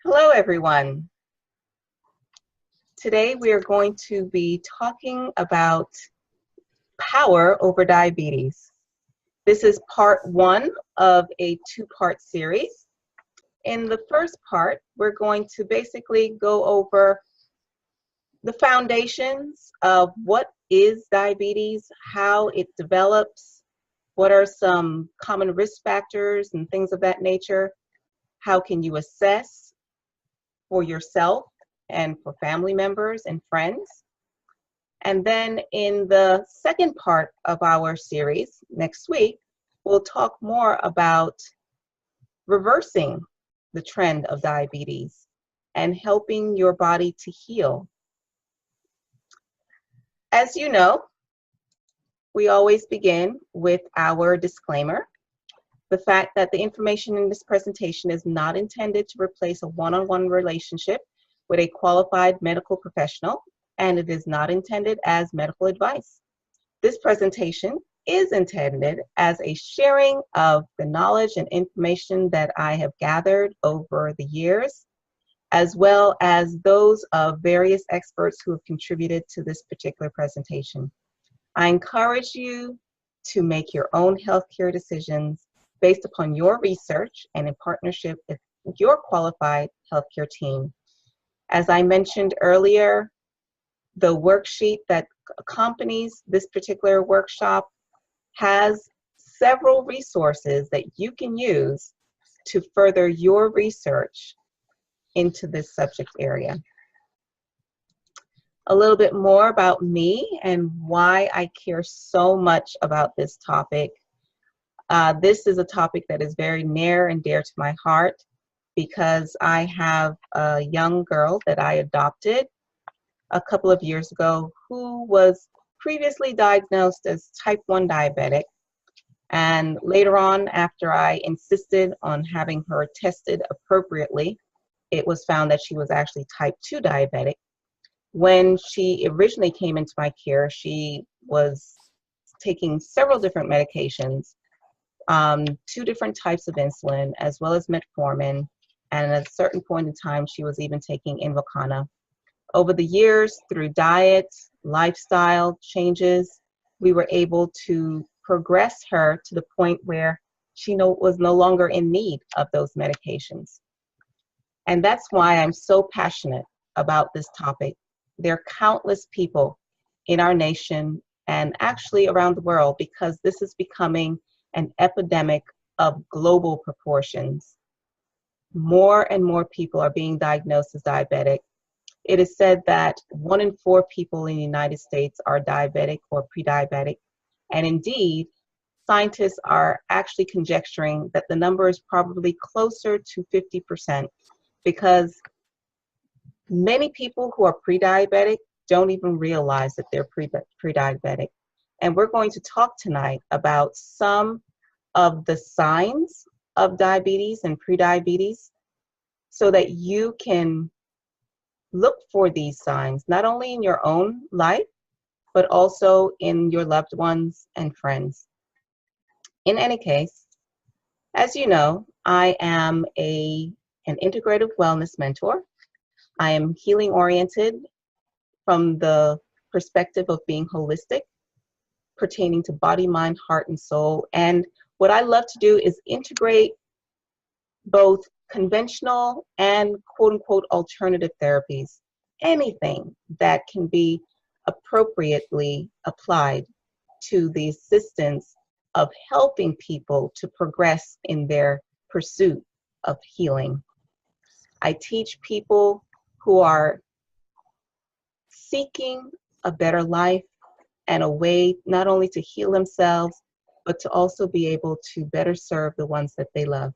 Hello, everyone. Today we are going to be talking about power over diabetes. This is part one of a two-part series. In the first part, we're going to basically go over the foundations of what is diabetes, how it develops, what are some common risk factors and things of that nature, how can you assess for yourself and for family members and friends. And then in the second part of our series next week, we'll talk more about reversing the trend of diabetes and helping your body to heal. As you know, we always begin with our disclaimer. The fact that the information in this presentation is not intended to replace a one-on-one relationship with a qualified medical professional, and it is not intended as medical advice. This presentation is intended as a sharing of the knowledge and information that I have gathered over the years, as well as those of various experts who have contributed to this particular presentation. I encourage you to make your own healthcare decisions based upon your research and in partnership with your qualified healthcare team. As I mentioned earlier, the worksheet that accompanies this particular workshop has several resources that you can use to further your research into this subject area. A little bit more about me and why I care so much about this topic. This is a topic that is very near and dear to my heart because I have a young girl that I adopted a couple of years ago who was previously diagnosed as type 1 diabetic. And later on, after I insisted on having her tested appropriately, it was found that she was actually type 2 diabetic. When she originally came into my care, she was taking several different medications, 2 different types of insulin, as well as metformin, and at a certain point in time, she was even taking Invokana. Over the years, through diet, lifestyle changes, we were able to progress her to the point where she was no longer in need of those medications. And that's why I'm so passionate about this topic. There are countless people in our nation and actually around the world because this is becoming an epidemic of global proportions. More and more people are being diagnosed as diabetic. It is said that 1 in 4 people in the United States are diabetic or pre-diabetic. And indeed, scientists are actually conjecturing that the number is probably closer to 50% because many people who are pre-diabetic don't even realize that they're pre-diabetic. And we're going to talk tonight about some of the signs of diabetes and pre-diabetes so that you can look for these signs, not only in your own life, but also in your loved ones and friends. In any case, as you know, I am an integrative wellness mentor. I am healing oriented from the perspective of being holistic, pertaining to body, mind, heart, and soul. And what I love to do is integrate both conventional and quote unquote alternative therapies, anything that can be appropriately applied to the assistance of helping people to progress in their pursuit of healing. I teach people who are seeking a better life and a way not only to heal themselves, but to also be able to better serve the ones that they love.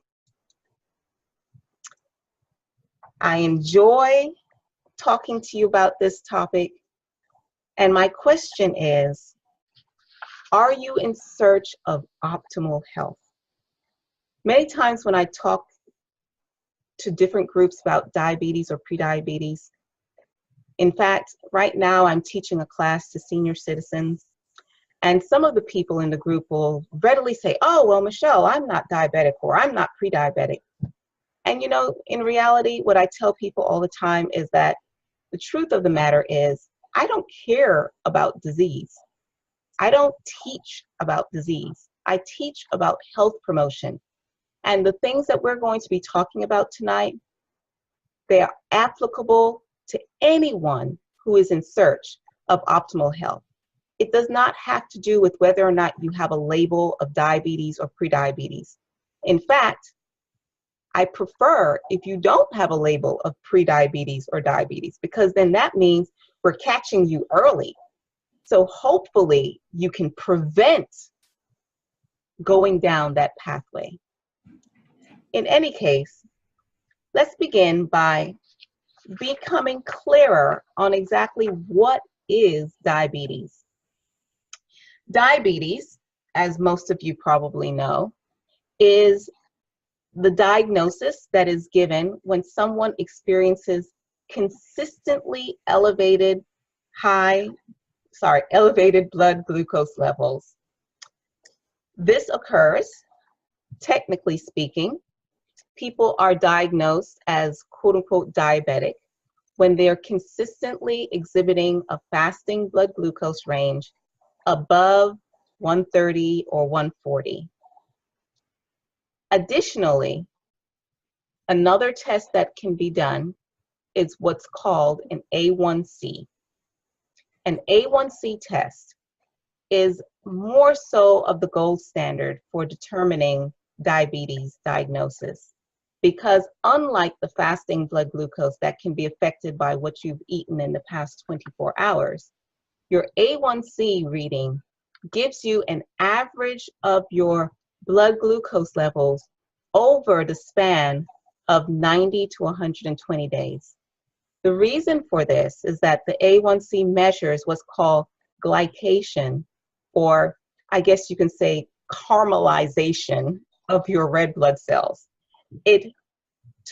I enjoy talking to you about this topic, and my question is, are you in search of optimal health? Many times when I talk to different groups about diabetes or prediabetes, in fact, right now I'm teaching a class to senior citizens, and some of the people in the group will readily say, oh, well, Michelle, I'm not diabetic or I'm not pre-diabetic. And you know, in reality, what I tell people all the time is that the truth of the matter is, I don't care about disease. I don't teach about disease. I teach about health promotion. And the things that we're going to be talking about tonight, they are applicable to anyone who is in search of optimal health. It does not have to do with whether or not you have a label of diabetes or prediabetes. In fact, I prefer if you don't have a label of prediabetes or diabetes, because then that means we're catching you early. So hopefully you can prevent going down that pathway. In any case, let's begin by becoming clearer on exactly what is diabetes. Diabetes, as most of you probably know, is the diagnosis that is given when someone experiences consistently elevated blood glucose levels. This occurs, technically speaking, people are diagnosed as quote-unquote diabetic when they're consistently exhibiting a fasting blood glucose range above 130 or 140. Additionally, another test that can be done is what's called an A1C. An A1C test is more so of the gold standard for determining diabetes diagnosis, because unlike the fasting blood glucose that can be affected by what you've eaten in the past 24 hours, your A1C reading gives you an average of your blood glucose levels over the span of 90 to 120 days. The reason for this is that the A1C measures what's called glycation, or I guess you can say caramelization of your red blood cells. It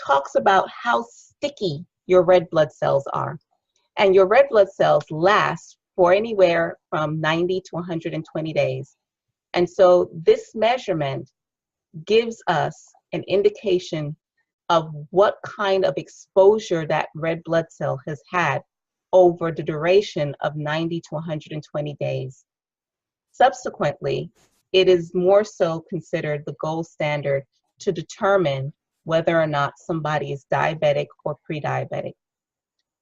talks about how sticky your red blood cells are. And your red blood cells last for anywhere from 90 to 120 days. And so this measurement gives us an indication of what kind of exposure that red blood cell has had over the duration of 90 to 120 days. Subsequently, it is more so considered the gold standard to determine whether or not somebody is diabetic or pre-diabetic.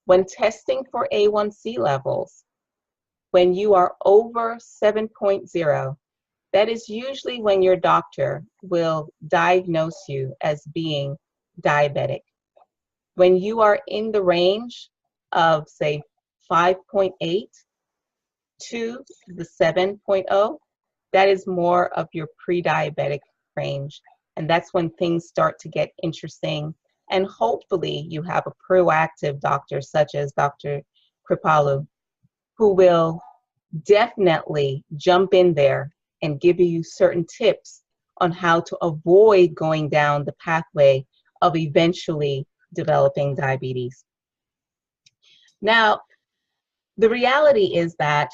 When testing for A1C levels, when you are over 7.0, that is usually when your doctor will diagnose you as being diabetic. When you are in the range of, say, 5.8 to the 7.0, that is more of your pre-diabetic range. And that's when things start to get interesting. And hopefully you have a proactive doctor such as Dr. Kripalu, who will definitely jump in there and give you certain tips on how to avoid going down the pathway of eventually developing diabetes. Now, the reality is that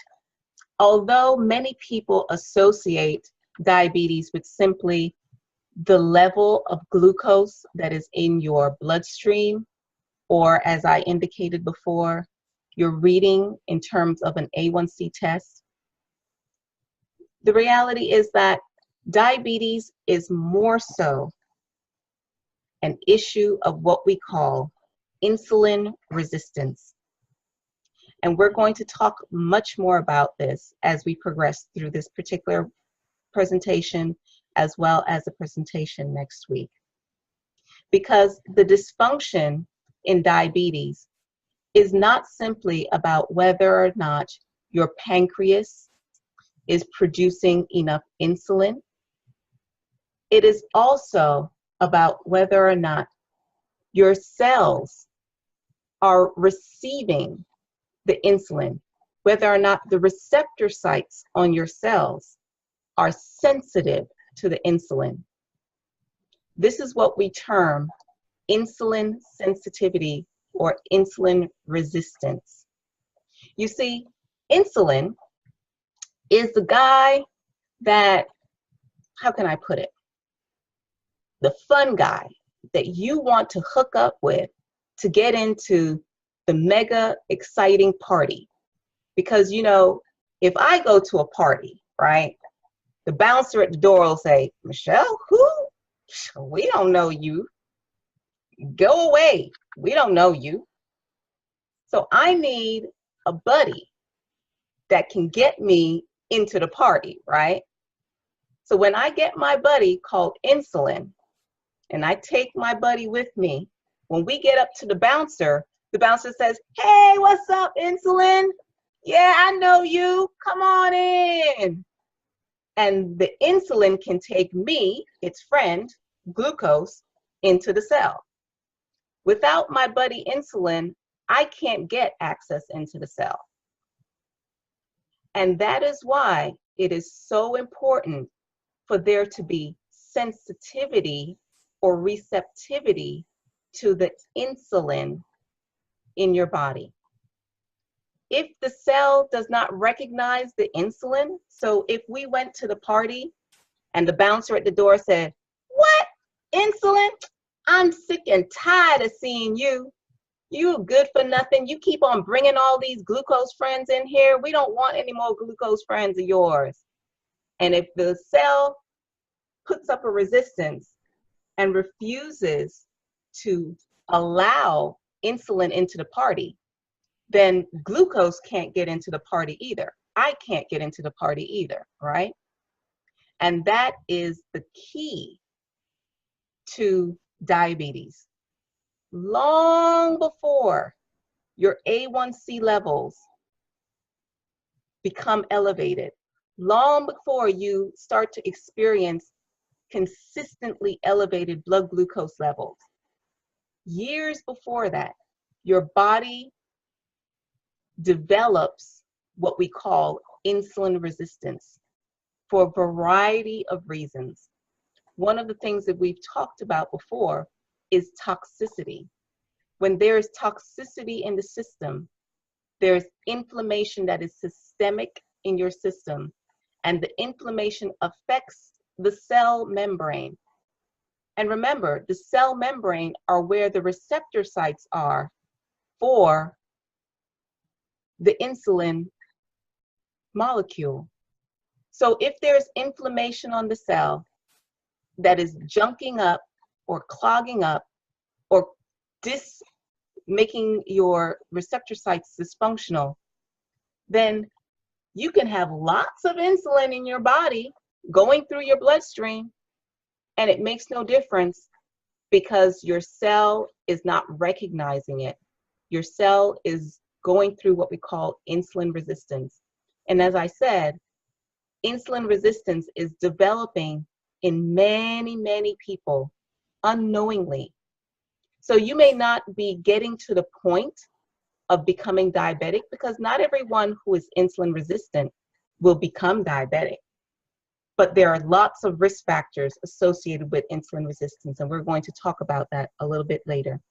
although many people associate diabetes with simply the level of glucose that is in your bloodstream, or as I indicated before, your reading in terms of an A1C test, the reality is that diabetes is more so an issue of what we call insulin resistance. And we're going to talk much more about this as we progress through this particular presentation, as well as the presentation next week. Because the dysfunction in diabetes is not simply about whether or not your pancreas is producing enough insulin. It is also about whether or not your cells are receiving the insulin, whether or not the receptor sites on your cells are sensitive to the insulin. This is what we term insulin sensitivity or insulin resistance. You see, insulin is the guy that, how can I put it? The fun guy that you want to hook up with to get into the mega exciting party. Because, you know, if I go to a party, right, the bouncer at the door will say, Michelle, who? We don't know you. Go away. We don't know you. So I need a buddy that can get me into the party, right? So when I get my buddy called Insulin, and I take my buddy with me, when we get up to the bouncer says, hey, what's up, Insulin? Yeah, I know you. Come on in. And the insulin can take me, its friend, glucose, into the cell. Without my buddy insulin, I can't get access into the cell. And that is why it is so important for there to be sensitivity or receptivity to the insulin in your body. If the cell does not recognize the insulin, so if we went to the party and the bouncer at the door said, what, insulin? I'm sick and tired of seeing you. You good for nothing. You keep on bringing all these glucose friends in here. We don't want any more glucose friends of yours. And if the cell puts up a resistance and refuses to allow insulin into the party, then glucose can't get into the party either. I can't get into the party either, right? And that is the key to diabetes. Long before your A1C levels become elevated, long before you start to experience consistently elevated blood glucose levels, years before that, your body develops what we call insulin resistance for a variety of reasons. One of the things that we've talked about before is toxicity. When there's toxicity in the system, there's inflammation that is systemic in your system, and the inflammation affects the cell membrane. And remember, the cell membrane are where the receptor sites are for the insulin molecule. So if there's inflammation on the cell that is junking up or clogging up or making your receptor sites dysfunctional, then you can have lots of insulin in your body going through your bloodstream, and it makes no difference because your cell is not recognizing it. Your cell is going through what we call insulin resistance. And as I said, insulin resistance is developing in many, many people unknowingly. So you may not be getting to the point of becoming diabetic because not everyone who is insulin resistant will become diabetic. But there are lots of risk factors associated with insulin resistance, and we're going to talk about that a little bit later.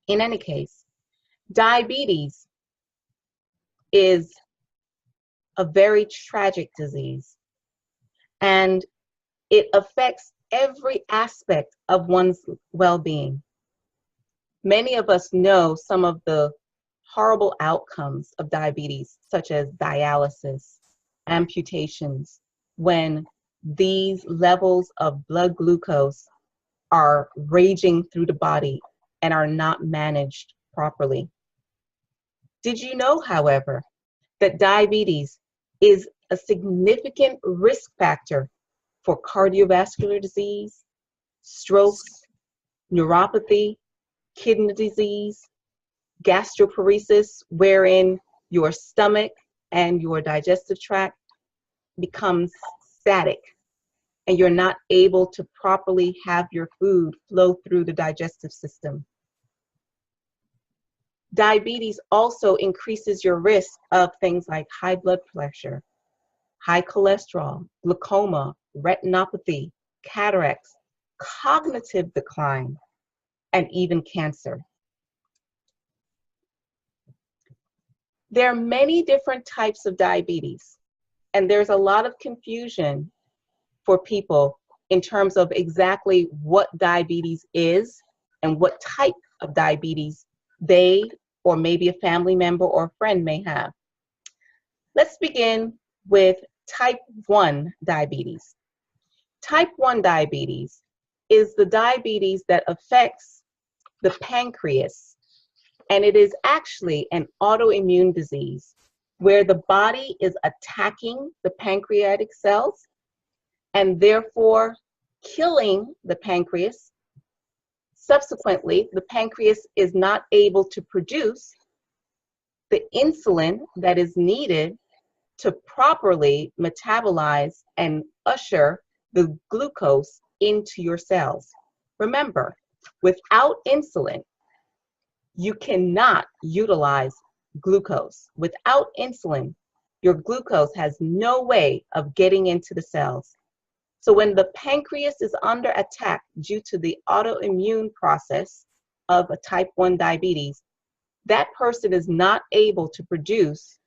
In any case, diabetes is a very tragic disease, and it affects every aspect of one's well-being. Many of us know some of the horrible outcomes of diabetes, such as dialysis, amputations, when these levels of blood glucose are raging through the body and are not managed properly. Did you know, however, that diabetes is a significant risk factor for cardiovascular disease, strokes, neuropathy, kidney disease, gastroparesis, wherein your stomach and your digestive tract becomes static and you're not able to properly have your food flow through the digestive system. Diabetes also increases your risk of things like high blood pressure, high cholesterol, glaucoma, retinopathy, cataracts, cognitive decline, and even cancer. There are many different types of diabetes, and there's a lot of confusion for people in terms of exactly what diabetes is and what type of diabetes they or maybe a family member or friend may have. Let's begin with type 1 diabetes. Type 1 diabetes is the diabetes that affects the pancreas, and it is actually an autoimmune disease where the body is attacking the pancreatic cells and therefore killing the pancreas. Subsequently, the pancreas is not able to produce the insulin that is needed to properly metabolize and usher the glucose into your cells. Remember, without insulin, you cannot utilize glucose. Without insulin, your glucose has no way of getting into the cells. So when the pancreas is under attack due to the autoimmune process of a type 1 diabetes, that person is not able to produce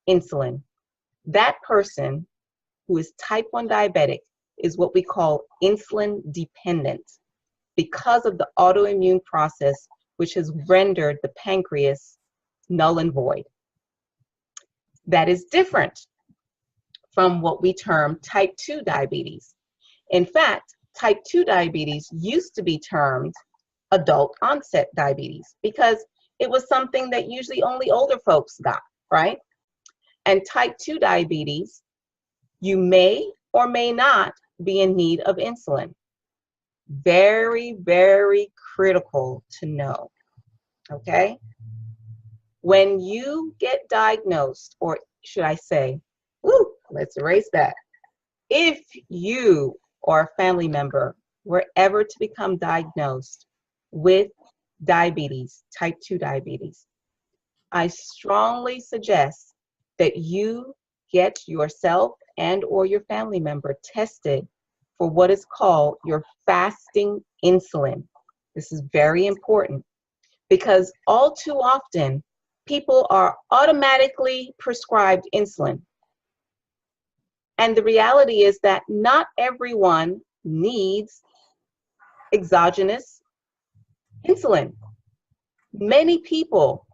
insulin. That person who is type 1 diabetic is what we call insulin dependent because of the autoimmune process, which has rendered the pancreas null and void. That is different from what we term type 2 diabetes. In fact, type 2 diabetes used to be termed adult onset diabetes because it was something that usually only older folks got, right? And type 2 diabetes, you may or may not be in need of insulin. Very, very critical to know, okay? When you get diagnosed, or should I say, let's erase that. If you or a family member were ever to become diagnosed with diabetes, type 2 diabetes, I strongly suggest that you get yourself and or your family member tested for what is called your fasting insulin. This is very important because all too often people are automatically prescribed insulin. And the reality is that not everyone needs exogenous insulin. Many people,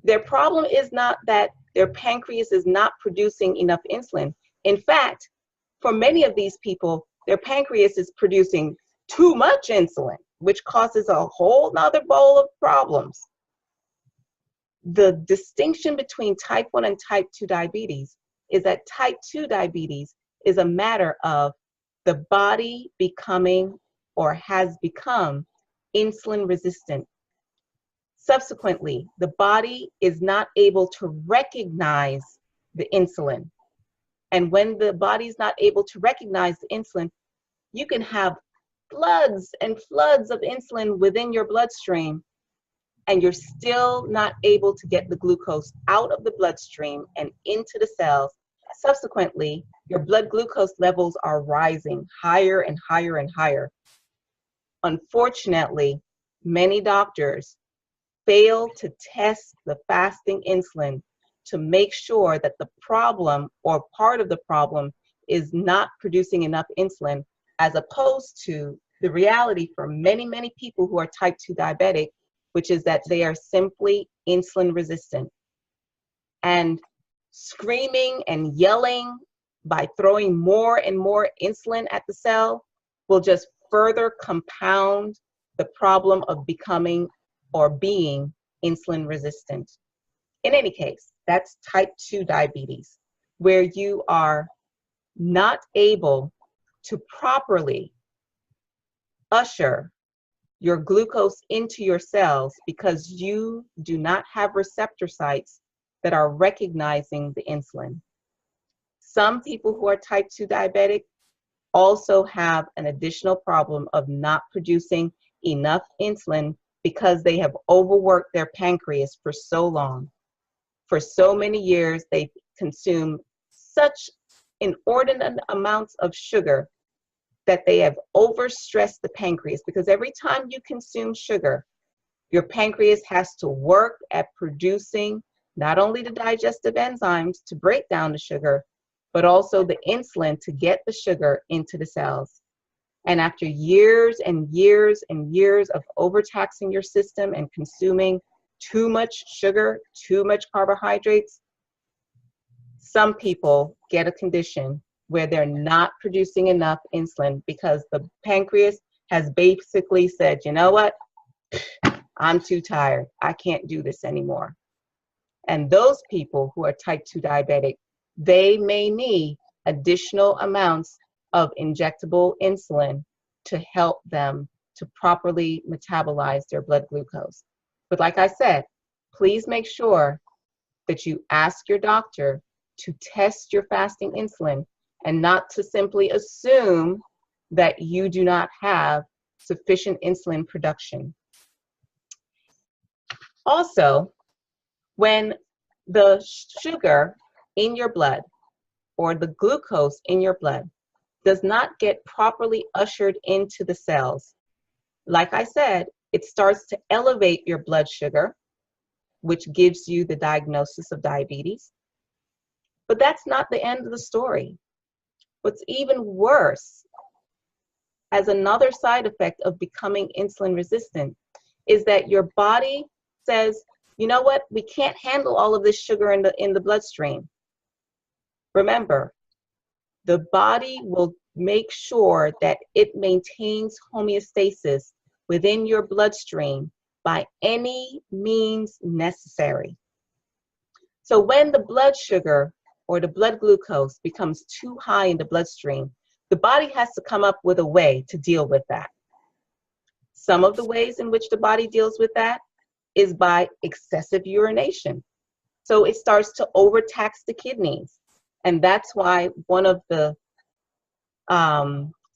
their problem is not that their pancreas is not producing enough insulin. In fact, for many of these people, their pancreas is producing too much insulin, which causes a whole nother bowl of problems. The distinction between type 1 and type 2 diabetes is that type 2 diabetes is a matter of the body becoming or has become insulin resistant. Subsequently, the body is not able to recognize the insulin. And when the body is not able to recognize the insulin, you can have floods and floods of insulin within your bloodstream, and you're still not able to get the glucose out of the bloodstream and into the cells. Subsequently, your blood glucose levels are rising higher and higher and higher. Unfortunately, many doctors fail to test the fasting insulin to make sure that the problem or part of the problem is not producing enough insulin, as opposed to the reality for many, many people who are type 2 diabetic, which is that they are simply insulin resistant. And screaming and yelling by throwing more and more insulin at the cell will just further compound the problem of becoming or being insulin resistant. In any case, that's type 2 diabetes, where you are not able to properly usher your glucose into your cells because you do not have receptor sites that are recognizing the insulin. Some people who are type 2 diabetic also have an additional problem of not producing enough insulin because they have overworked their pancreas for so long. For so many years, they consume such inordinate amounts of sugar that they have overstressed the pancreas, because every time you consume sugar, your pancreas has to work at producing not only the digestive enzymes to break down the sugar, but also the insulin to get the sugar into the cells. And after years and years and years of overtaxing your system and consuming too much sugar, too much carbohydrates, some people get a condition where they're not producing enough insulin because the pancreas has basically said, you know what, I'm too tired. I can't do this anymore. And those people who are type 2 diabetic, they may need additional amounts of injectable insulin to help them to properly metabolize their blood glucose. But like I said, please make sure that you ask your doctor to test your fasting insulin and not to simply assume that you do not have sufficient insulin production. Also, when the sugar in your blood or the glucose in your blood does not get properly ushered into the cells, like I said, it starts to elevate your blood sugar, which gives you the diagnosis of diabetes. But that's not the end of the story. What's even worse, as another side effect of becoming insulin resistant, is that your body says, you know what, we can't handle all of this sugar in the bloodstream. Remember, the body will make sure that it maintains homeostasis within your bloodstream by any means necessary. So when the blood sugar or the blood glucose becomes too high in the bloodstream, the body has to come up with a way to deal with that. Some of the ways in which the body deals with that is by excessive urination. So it starts to overtax the kidneys. And that's why one of the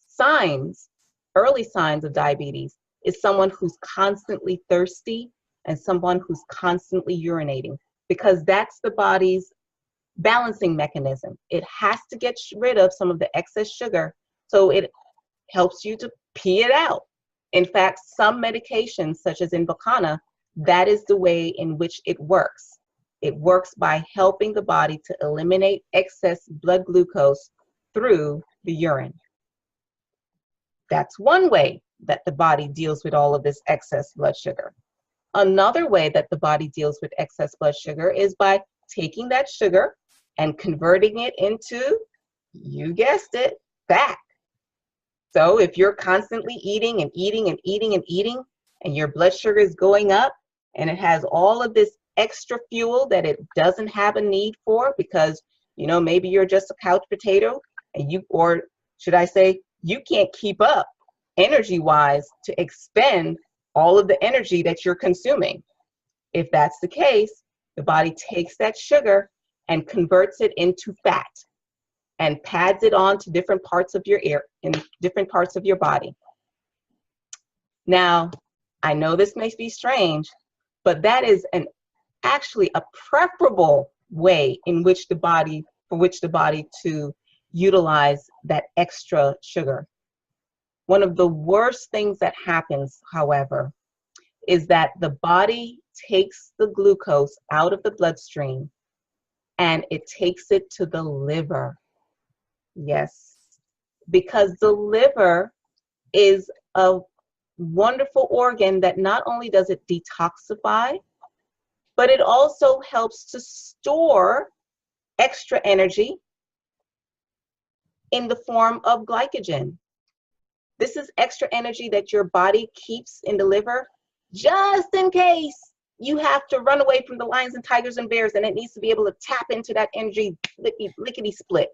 signs, early signs of diabetes, is someone who's constantly thirsty and someone who's constantly urinating, because that's the body's balancing mechanism. It has to get rid of some of the excess sugar, so it helps you to pee it out. In fact, some medications, such as Invokana, that is the way in which it works. It works by helping the body to eliminate excess blood glucose through the urine. That's one way that the body deals with all of this excess blood sugar. Another way that the body deals with excess blood sugar is by taking that sugar and converting it into, you guessed it, fat. So if you're constantly eating and eating and eating and eating, and your blood sugar is going up, and it has all of this extra fuel that it doesn't have a need for, because, you know, maybe you're just a couch potato, and you, or should I say, you can't keep up energy-wise to expend all of the energy that you're consuming. If that's the case, the body takes that sugar and converts it into fat and pads it on to different parts of your ear, in different parts of your body. Now, I know this may be strange, but that is actually a preferable way in which the body, to utilize that extra sugar. One of the worst things that happens, however, is that the body takes the glucose out of the bloodstream and it takes it to the liver. Yes, because the liver is a wonderful organ that not only does it detoxify, but it also helps to store extra energy in the form of glycogen. This is extra energy that your body keeps in the liver just in case you have to run away from the lions and tigers and bears, and it needs to be able to tap into that energy lickety split.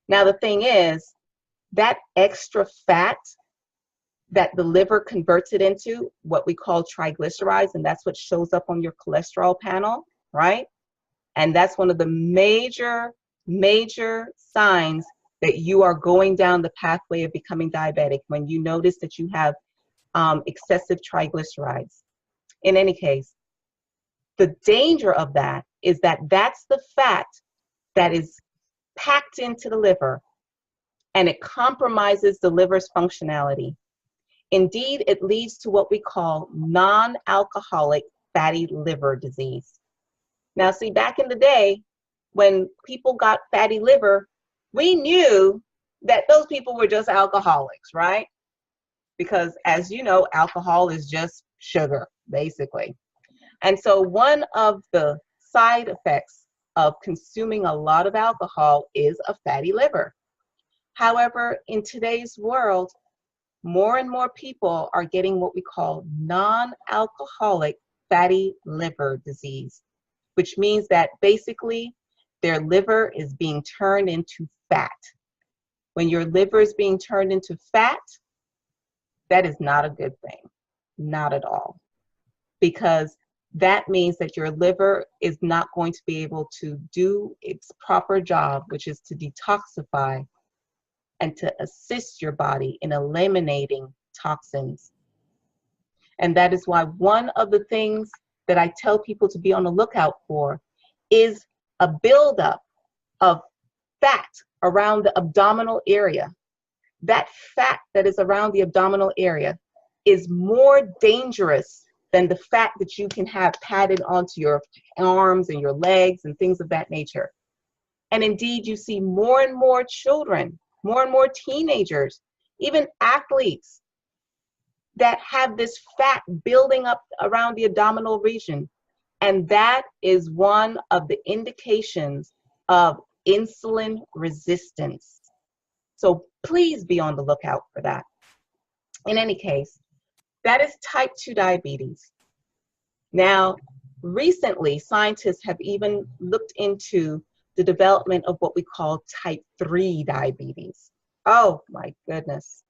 Now the thing is, that extra fat that the liver converts it into, what we call triglycerides, and that's what shows up on your cholesterol panel, right? And that's one of the major signs that you are going down the pathway of becoming diabetic, when you notice that you have excessive triglycerides. In any case, the danger of that is that that's the fat that is packed into the liver, and it compromises the liver's functionality. Indeed, it leads to what we call non-alcoholic fatty liver disease. Now, see, back in the day, when people got fatty liver, we knew that those people were just alcoholics, right? Because as you know, alcohol is just sugar, basically. And so one of the side effects of consuming a lot of alcohol is a fatty liver. However, in today's world, more and more people are getting what we call non-alcoholic fatty liver disease, which means that basically their liver is being turned into fat. When your liver is being turned into fat, that is not a good thing, not at all, because that means that your liver is not going to be able to do its proper job, which is to detoxify and to assist your body in eliminating toxins. And that is why one of the things that I tell people to be on the lookout for is a buildup of fat around the abdominal area. That fat that is around the abdominal area is more dangerous than the fat that you can have padded onto your arms and your legs and things of that nature. And indeed, you see more and more children, more and more teenagers, even athletes that have this fat building up around the abdominal region. And that is one of the indications of insulin resistance. So please be on the lookout for that. In any case, that is type 2 diabetes. Now, recently, scientists have even looked into the development of what we call type 3 diabetes. Oh my goodness,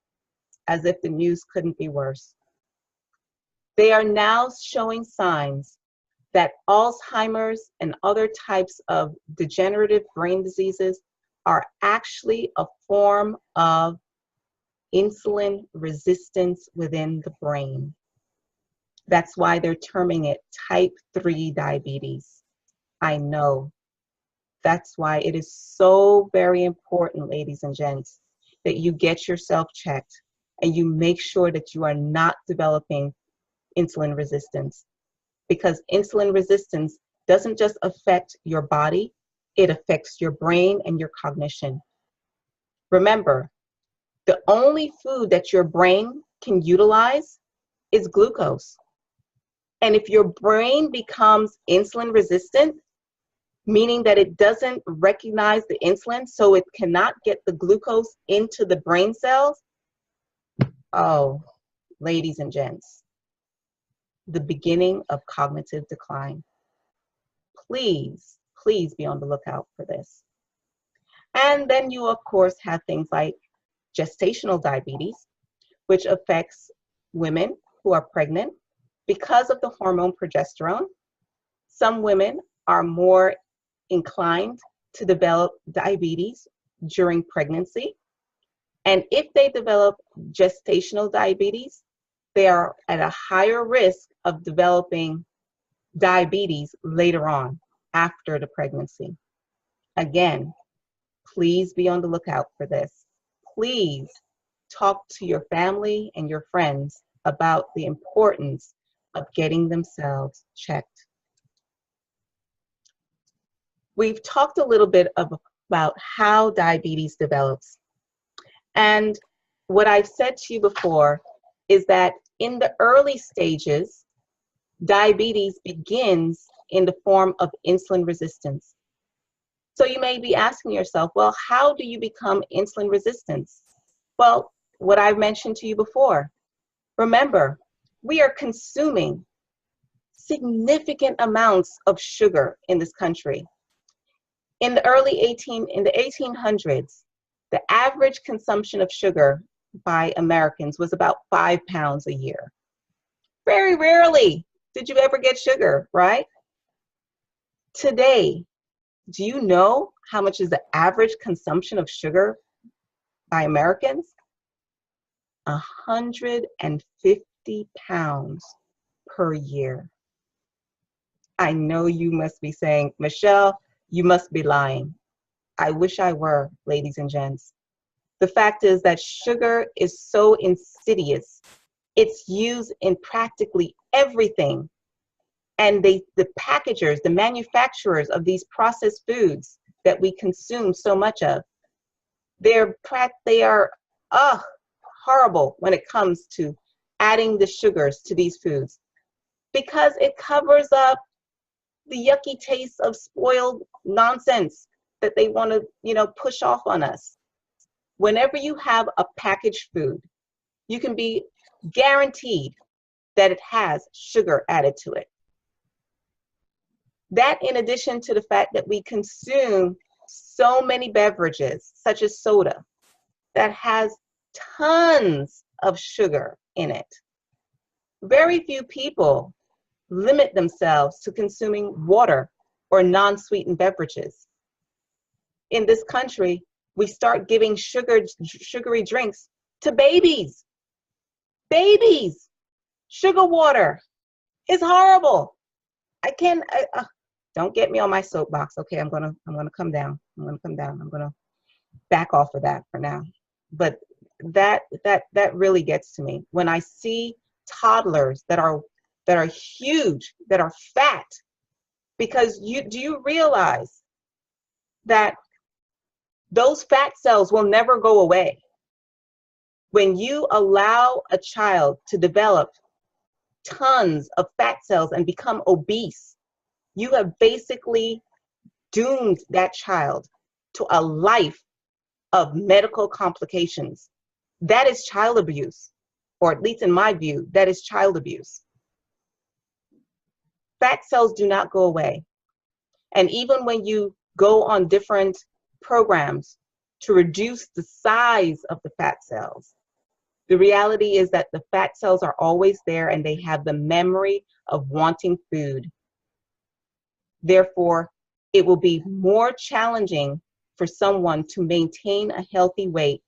as if the news couldn't be worse. They are now showing signs that Alzheimer's and other types of degenerative brain diseases are actually a form of insulin resistance within the brain. That's why they're terming it type 3 diabetes. I know. That's why it is so very important, ladies and gents, that you get yourself checked and you make sure that you are not developing insulin resistance. Because insulin resistance doesn't just affect your body, it affects your brain and your cognition. Remember, the only food that your brain can utilize is glucose. And if your brain becomes insulin resistant, meaning that it doesn't recognize the insulin, so it cannot get the glucose into the brain cells, oh, ladies and gents, the beginning of cognitive decline. Please, please be on the lookout for this. And then you, of course, have things like gestational diabetes, which affects women who are pregnant because of the hormone progesterone. Some women are more inclined to develop diabetes during pregnancy. And if they develop gestational diabetes, they are at a higher risk of developing diabetes later on after the pregnancy. Again, please be on the lookout for this. Please talk to your family and your friends about the importance of getting themselves checked. We've talked a little bit about how diabetes develops. And what I've said to you before is that in the early stages, diabetes begins in the form of insulin resistance. So you may be asking yourself, well, how do you become insulin resistant? Well, what I've mentioned to you before. Remember, we are consuming significant amounts of sugar in this country. In the 1800s, the average consumption of sugar by Americans was about 5 pounds a year. Very rarely did you ever get sugar, right? Today, do you know how much is the average consumption of sugar by Americans? 150 pounds per year. I know you must be saying, Michelle, you must be lying. I wish I were, ladies and gents. The fact is that sugar is so insidious. It's used in practically everything. And the packagers, the manufacturers of these processed foods that we consume so much of, They are horrible when it comes to adding the sugars to these foods, because it covers up the yucky taste of spoiled nonsense that they want to, push off on us. Whenever you have a packaged food, you can be guaranteed that it has sugar added to it. That, in addition to the fact that we consume so many beverages, such as soda, that has tons of sugar in it. Very few people limit themselves to consuming water or non-sweetened beverages. In this country, we start giving sugary drinks to babies. Babies! Sugar water is horrible. I can't, don't get me on my soapbox. Okay, I'm gonna come down. I'm gonna back off of that for now. But that really gets to me when I see toddlers that are huge, that are fat, because do you realize that those fat cells will never go away? When you allow a child to develop tons of fat cells and become obese, you have basically doomed that child to a life of medical complications. That is child abuse, or at least in my view, that is child abuse. Fat cells do not go away. And even when you go on different programs to reduce the size of the fat cells, the reality is that the fat cells are always there and they have the memory of wanting food. Therefore, it will be more challenging for someone to maintain a healthy weight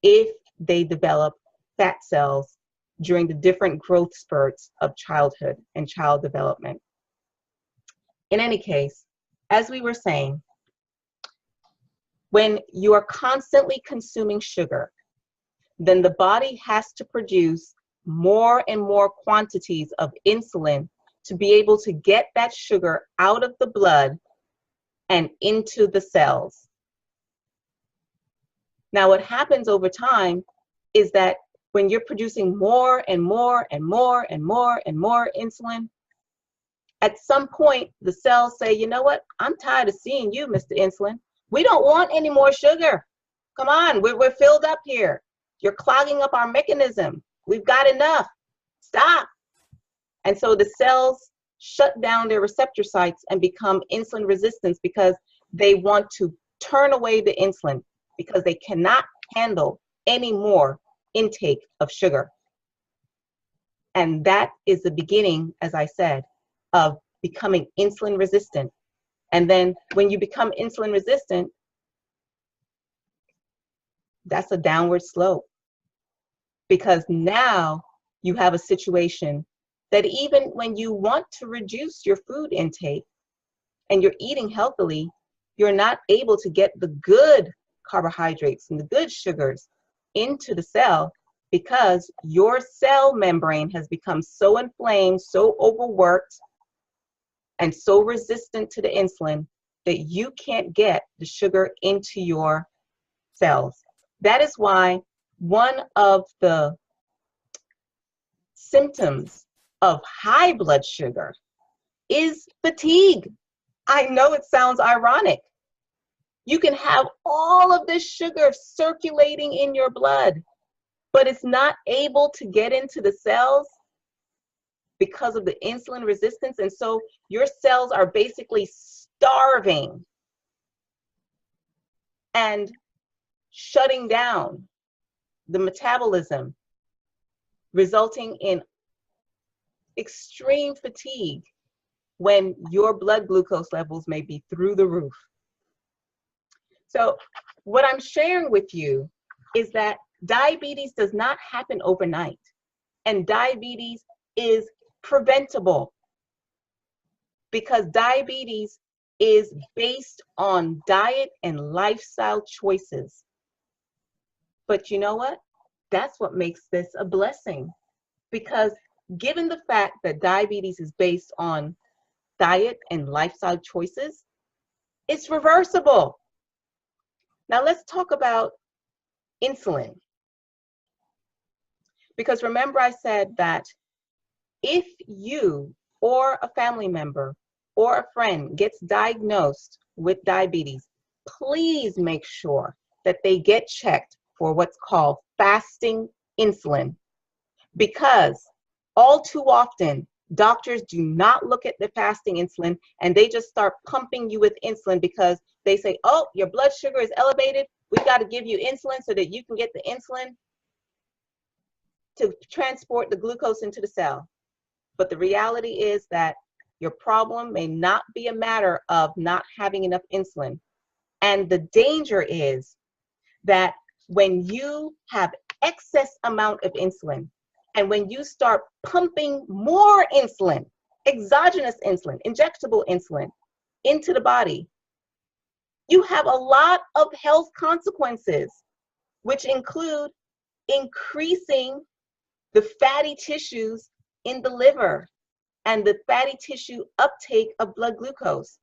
if they develop fat cells during the different growth spurts of childhood and child development. In any case, as we were saying, when you are constantly consuming sugar, then the body has to produce more and more quantities of insulin to be able to get that sugar out of the blood and into the cells. Now, what happens over time is that when you're producing more and more and more and more and more insulin, at some point, the cells say, you know what? I'm tired of seeing you, Mr. Insulin. We don't want any more sugar. Come on, we're filled up here. You're clogging up our mechanism. We've got enough. Stop. And so the cells shut down their receptor sites and become insulin resistant because they want to turn away the insulin because they cannot handle any more intake of sugar. And that is the beginning, as I said, of becoming insulin resistant. And then when you become insulin resistant, that's a downward slope, because now you have a situation that even when you want to reduce your food intake and you're eating healthily, you're not able to get the good carbohydrates and the good sugars into the cell because your cell membrane has become so inflamed, so overworked, and so resistant to the insulin that you can't get the sugar into your cells. That is why one of the symptoms of high blood sugar is fatigue. I know it sounds ironic. You can have all of this sugar circulating in your blood, but it's not able to get into the cells because of the insulin resistance. And so your cells are basically starving and shutting down the metabolism, resulting in extreme fatigue when your blood glucose levels may be through the roof. So what I'm sharing with you is that diabetes does not happen overnight, and diabetes is preventable because diabetes is based on diet and lifestyle choices. But you know what? That's what makes this a blessing, because given the fact that diabetes is based on diet and lifestyle choices, it's reversible. Now let's talk about insulin. Because remember I said that if you or a family member or a friend gets diagnosed with diabetes, please make sure that they get checked for what's called fasting insulin. Because all too often, doctors do not look at the fasting insulin and they just start pumping you with insulin because they say, oh, your blood sugar is elevated. We've got to give you insulin so that you can get the insulin to transport the glucose into the cell. But the reality is that your problem may not be a matter of not having enough insulin. And the danger is that when you have excess amount of insulin, and when you start pumping more insulin, exogenous insulin, injectable insulin into the body, you have a lot of health consequences, which include increasing the fatty tissues in the liver and the fatty tissue uptake of blood glucose.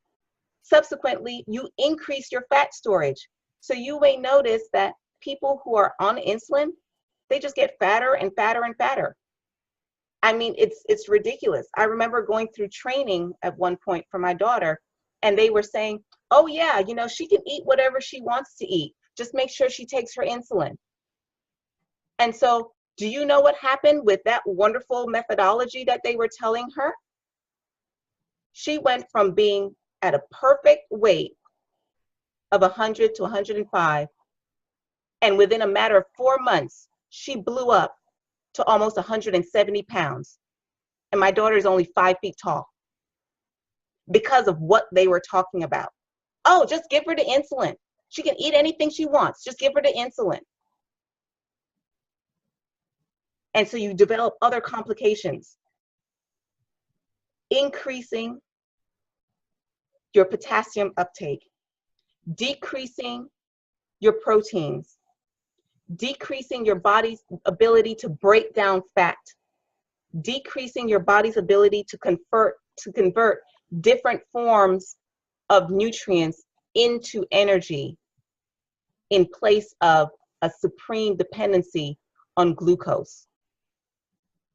Subsequently, you increase your fat storage. So you may notice that people who are on insulin, they just get fatter and fatter and fatter. I mean, it's ridiculous. I remember going through training at one point for my daughter, and they were saying, oh yeah, you know, she can eat whatever she wants to eat. Just make sure she takes her insulin. And so, do you know what happened with that wonderful methodology that they were telling her? She went from being at a perfect weight of 100 to 105, and within a matter of 4 months, she blew up to almost 170 pounds. And my daughter is only 5 feet tall because of what they were talking about. Oh, just give her the insulin. She can eat anything she wants. Just give her the insulin. And so you develop other complications, increasing your potassium uptake, decreasing your proteins, decreasing your body's ability to break down fat, decreasing your body's ability to convert different forms of nutrients into energy in place of a supreme dependency on glucose.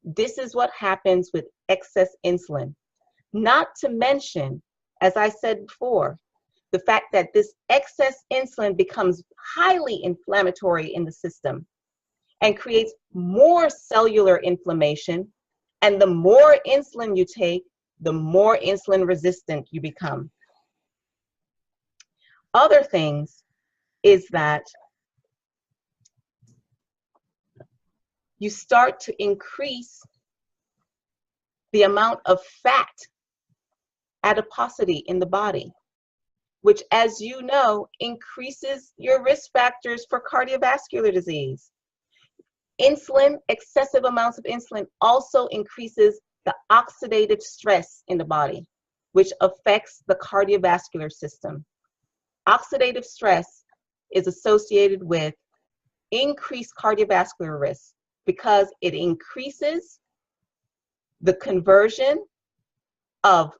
This is what happens with excess insulin. Not to mention, as I said before, the fact that this excess insulin becomes highly inflammatory in the system and creates more cellular inflammation. And the more insulin you take, the more insulin resistant you become. Other things is that you start to increase the amount of fat adiposity in the body, which, as you know, increases your risk factors for cardiovascular disease. Insulin, excessive amounts of insulin also increases the oxidative stress in the body, which affects the cardiovascular system. Oxidative stress is associated with increased cardiovascular risk because it increases the conversion of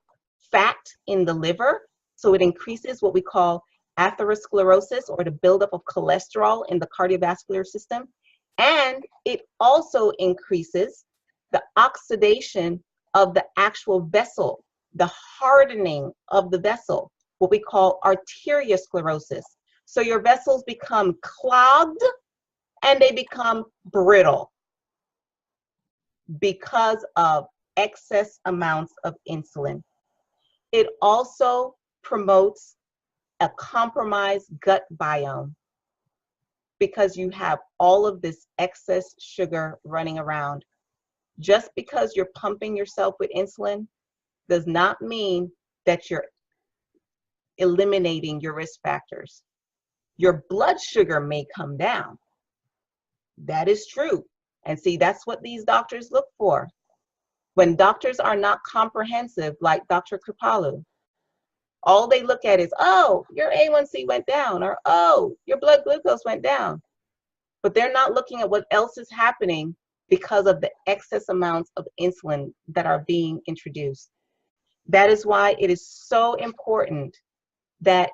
fat in the liver. So it increases what we call atherosclerosis, or the buildup of cholesterol in the cardiovascular system. And it also increases the oxidation of the actual vessel, the hardening of the vessel, what we call arteriosclerosis. So your vessels become clogged and they become brittle because of excess amounts of insulin. It also promotes a compromised gut biome because you have all of this excess sugar running around. Just because you're pumping yourself with insulin does not mean that you're eliminating your risk factors. Your blood sugar may come down. That is true. And see, that's what these doctors look for. When doctors are not comprehensive, like Dr. Kripalu, all they look at is, oh, your A1C went down, or oh, your blood glucose went down. But they're not looking at what else is happening because of the excess amounts of insulin that are being introduced. That is why it is so important that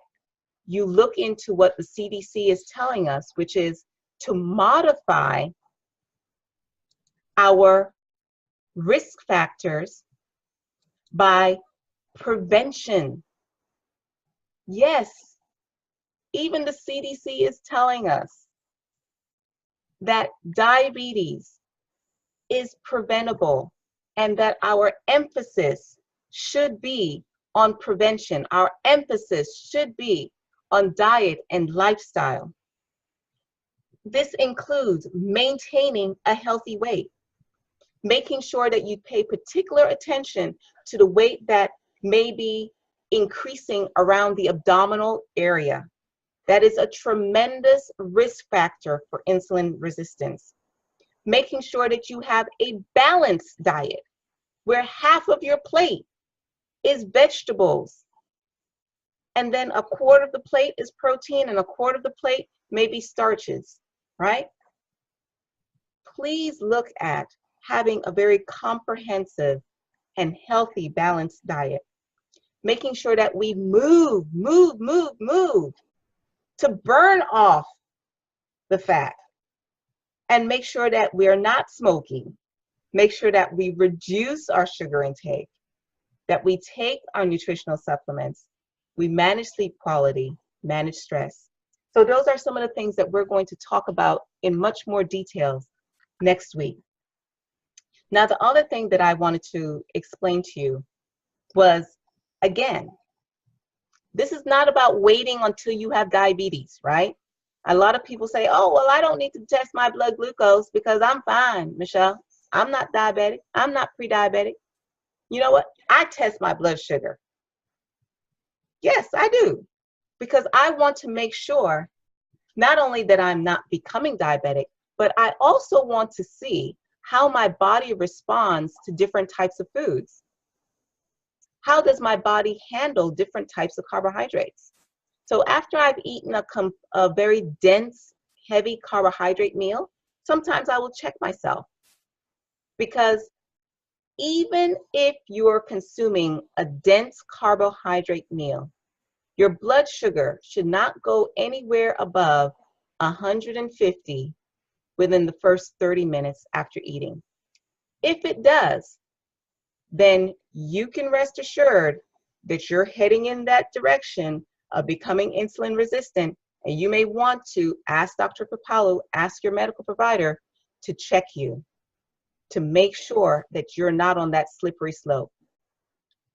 you look into what the CDC is telling us, which is to modify our risk factors by prevention. Yes, even the CDC is telling us that diabetes is preventable and that our emphasis should be on prevention. Our emphasis should be on diet and lifestyle. This includes maintaining a healthy weight, making sure that you pay particular attention to the weight that may be increasing around the abdominal area. That is a tremendous risk factor for insulin resistance. Making sure that you have a balanced diet where half of your plate is vegetables, and then a quarter of the plate is protein, and a quarter of the plate may be starches, right? Please look at having a very comprehensive and healthy, balanced diet. Making sure that we move to burn off the fat, and make sure that we are not smoking. Make sure that we reduce our sugar intake, that we take our nutritional supplements, we manage sleep quality, manage stress. So those are some of the things that we're going to talk about in much more details next week. Now, the other thing that I wanted to explain to you was, again, this is not about waiting until you have diabetes, right? A lot of people say, oh, well, I don't need to test my blood glucose because I'm fine, Michelle. I'm not diabetic. I'm not pre-diabetic. You know what? I test my blood sugar. Yes, I do. Because I want to make sure not only that I'm not becoming diabetic, but I also want to see how my body responds to different types of foods. How does my body handle different types of carbohydrates? So after I've eaten a very dense, heavy carbohydrate meal, sometimes I will check myself. Because even if you're consuming a dense carbohydrate meal, your blood sugar should not go anywhere above 150 within the first 30 minutes after eating. If it does, then you can rest assured that you're heading in that direction of becoming insulin resistant, and you may want to ask Dr. Papalu, ask your medical provider to check you to make sure that you're not on that slippery slope.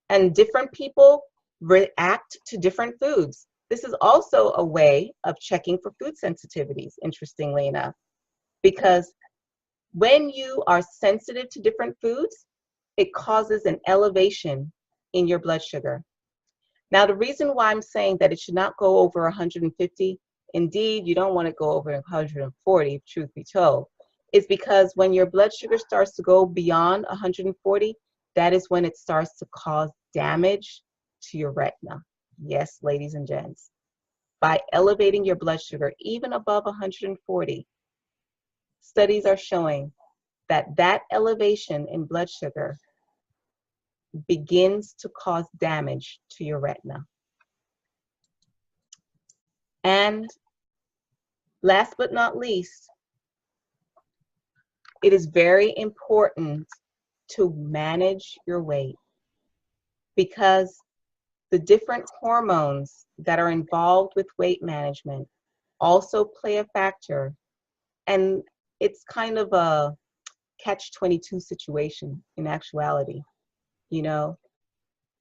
And different people react to different foods. This is also a way of checking for food sensitivities, interestingly enough, because when you are sensitive to different foods, it causes an elevation in your blood sugar. Now, the reason why I'm saying that it should not go over 150, indeed, you don't want to go over 140, truth be told, is because when your blood sugar starts to go beyond 140, that is when it starts to cause damage to your retina. Yes, ladies and gents. By elevating your blood sugar even above 140, studies are showing that that elevation in blood sugar begins to cause damage to your retina. And last but not least, it is very important to manage your weight, because the different hormones that are involved with weight management also play a factor. And it's kind of a catch-22 situation in actuality. You know,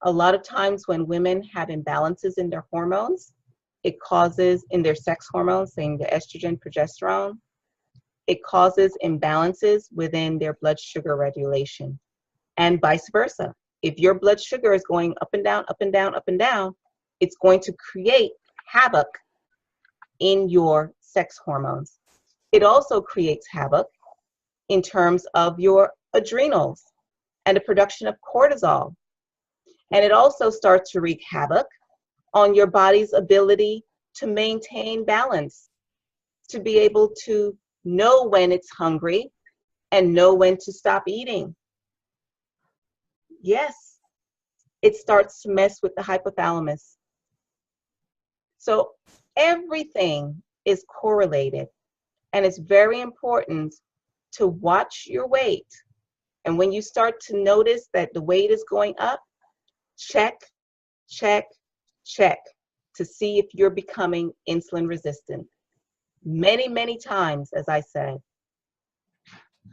a lot of times when women have imbalances in their hormones, it causes, in their sex hormones, saying the estrogen, progesterone, it causes imbalances within their blood sugar regulation, and vice versa. If your blood sugar is going up and down, up and down, up and down, it's going to create havoc in your sex hormones. It also creates havoc in terms of your adrenals and the production of cortisol. And it also starts to wreak havoc on your body's ability to maintain balance, to be able to know when it's hungry and know when to stop eating. Yes, it starts to mess with the hypothalamus. So everything is correlated, and it's very important to watch your weight. And when you start to notice that the weight is going up, check, check, check to see if you're becoming insulin resistant. Many, many times, as I said,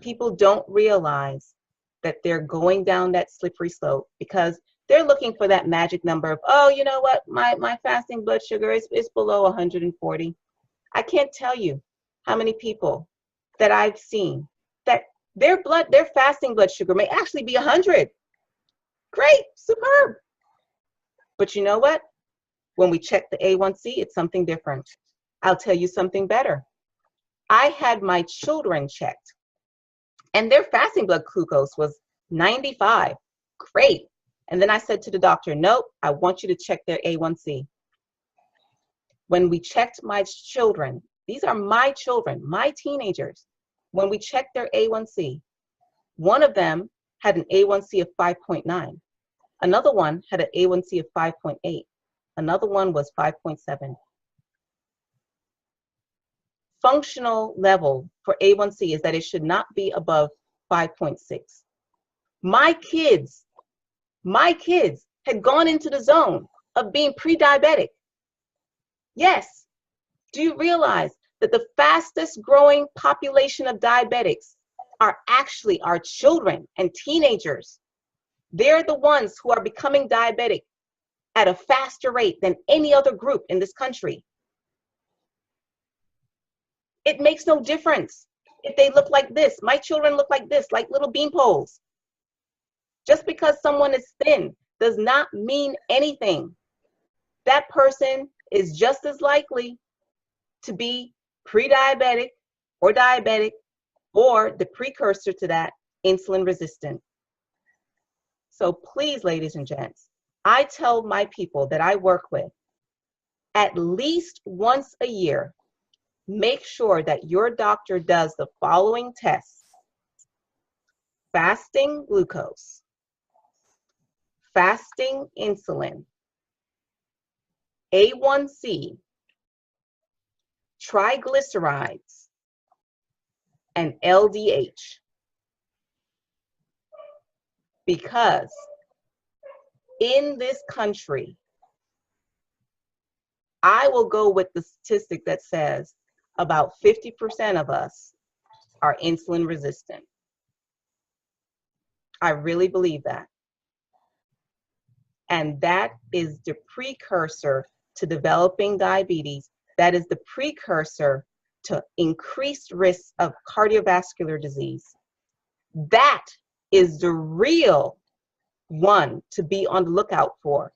people don't realize that they're going down that slippery slope because they're looking for that magic number of, oh, you know what, my fasting blood sugar is below 140. I can't tell you how many people that I've seen that their fasting blood sugar may actually be 100. Great, superb. But you know what? When we check the A1C, it's something different. I'll tell you something better. I had my children checked, and their fasting blood glucose was 95. Great. And then I said to the doctor, nope, I want you to check their A1C. When we checked my children, these are my children, my teenagers, when we checked their A1C, one of them had an A1C of 5.9. Another one had an A1C of 5.8. Another one was 5.7. Functional level for A1C is that it should not be above 5.6. My kids had gone into the zone of being pre-diabetic. Yes. Do you realize that the fastest growing population of diabetics are actually our children and teenagers? They're the ones who are becoming diabetic at a faster rate than any other group in this country. It makes no difference if they look like this. My children look like this, like little bean poles. Just because someone is thin does not mean anything. That person is just as likely to be pre-diabetic or diabetic, or the precursor to that, insulin resistant. So please, ladies and gents, I tell my people that I work with, at least once a year, make sure that your doctor does the following tests: fasting glucose, fasting insulin, A1C, triglycerides, and LDH. Because in this country, I will go with the statistic that says about 50% of us are insulin resistant. I really believe that. And that is the precursor to developing diabetes. That is the precursor to increased risk of cardiovascular disease. That is the real one to be on the lookout for.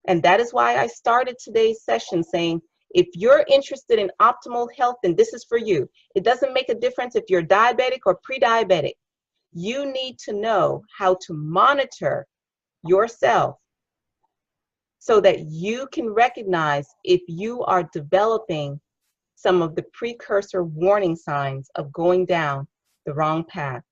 And that is why I started today's session saying, if you're interested in optimal health, then this is for you. It doesn't make a difference if you're diabetic or pre-diabetic. You need to know how to monitor yourself so that you can recognize if you are developing some of the precursor warning signs of going down the wrong path.